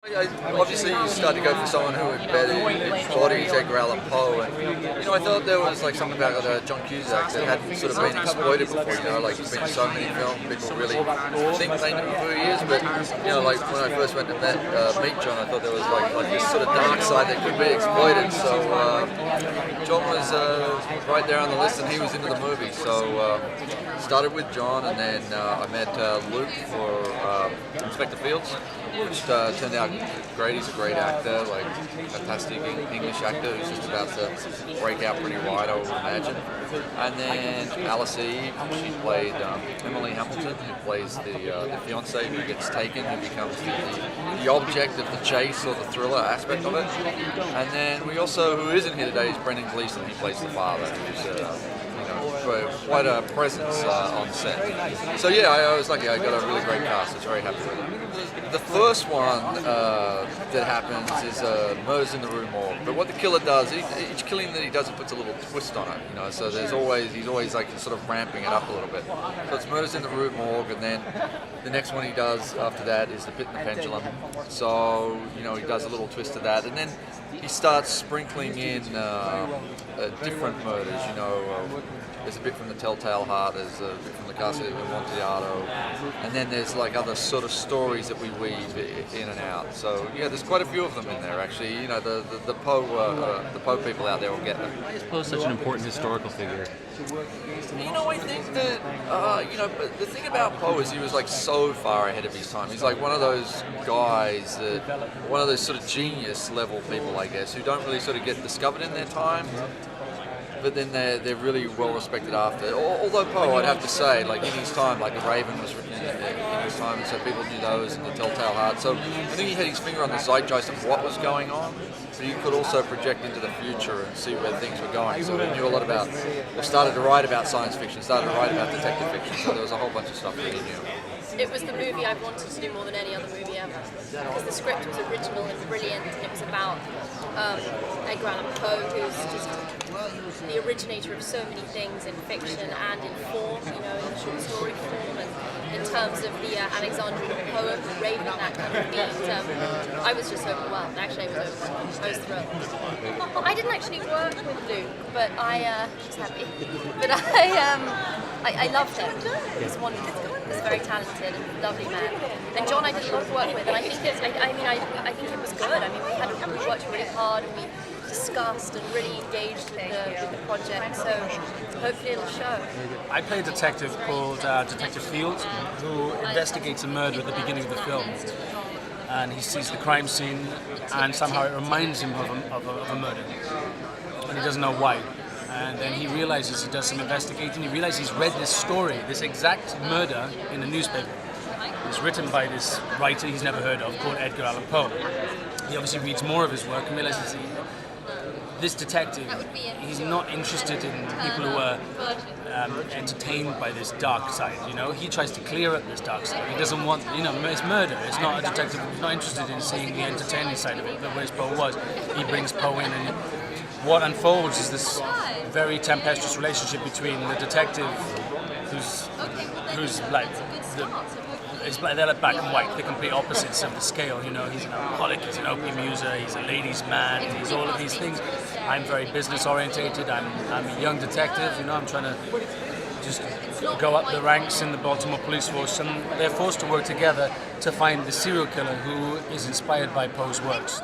Obviously, you start to go for someone who embodies Edgar Allan Poe, and I thought there was like something about John Cusack that hadn't sort of been exploited before. Like he's been in so many films, people really think they knew who he is, but like when I first went to meet John, I thought there was like this sort of dark side that could be exploited. So John was right there on the list, and he was into the movie. So started with John, and then I met Luke for Inspector Fields, which turned out great. He's a great actor, like fantastic English actor who's just about to break out pretty wide, I would imagine. And then Alice Eve, she played Emily Hamilton, who plays the fiance who gets taken, who becomes the object of the chase or the thriller aspect of it. And then we also, who isn't here today, is Brendan Gleeson. He plays the father, who's quite a presence on set. So yeah, I was lucky. I got a really great cast. I was very happy with it. The first one that happens is Murders in the Rue Morgue. But what the killer does, each killing that he does, he puts a little twist on it. So he's always like sort of ramping it up a little bit. So it's Murders in the Rue Morgue, and then the next one he does after that is The Pit and the Pendulum. So he does a little twist to that, and then he starts sprinkling in different murders. There's a bit from the Telltale Heart, there's a bit from the Casa de Amontillado, and then there's like other sort of stories that we weave in and out. So yeah, there's quite a few of them in there actually. The Poe people out there will get them. Why is Poe such an important historical figure? I think that but the thing about Poe is he was like so far ahead of his time. He's like one of those guys one of those sort of genius level people, I guess, who don't really sort of get discovered in their time, but then they're really well respected after. Although Poe, I'd have to say, like in his time, like The Raven was written in his time, and so people knew those, and the Telltale Heart. So I think he had his finger on the zeitgeist of what was going on, but he could also project into the future and see where things were going. So he knew a lot about, or started to write about science fiction, started to write about detective fiction. So there was a whole bunch of stuff that he knew. It was the movie I wanted to do more than any other movie ever, because the script was original and brilliant, and it was about Edgar Allan Poe, who's just the originator of so many things in fiction and in form, in short story form, and in terms of the Alexandrian poem, the Raven, that kind of beat. I was just overwhelmed. Actually, I was overwhelmed. I was thrilled. I didn't actually work with Luke, but I was happy. But I loved him. He was wonderful. He was very talented and lovely man. And John, I did a lot of work with, and I think I think it was good. We worked really hard, and we discussed and really engaged with the project. So hopefully it'll show. I play a detective called Detective Fields, who investigates a murder at the beginning of the film. And he sees the crime scene, and somehow it reminds him of a murder. And he doesn't know why. And then he realizes, he does some investigating, he realizes he's read this story, this exact murder in a newspaper. It's written by this writer he's never heard of called Edgar Allan Poe. He obviously reads more of his work and realizes this detective, he's not interested in people who are entertained by this dark side, He tries to clear up this dark side. He doesn't want, it's murder. It's not a detective who's not interested in seeing the entertaining side of it, whereas Poe was. He brings Poe in, and what unfolds is this very tempestuous relationship between the detective, who's like they're like black and white, the complete opposites of the scale. He's an alcoholic, he's an opium user, he's a ladies' man, he's all of these things. I'm very business orientated. I'm a young detective. I'm trying to just go up the ranks in the Baltimore police force, and they're forced to work together to find the serial killer who is inspired by Poe's works.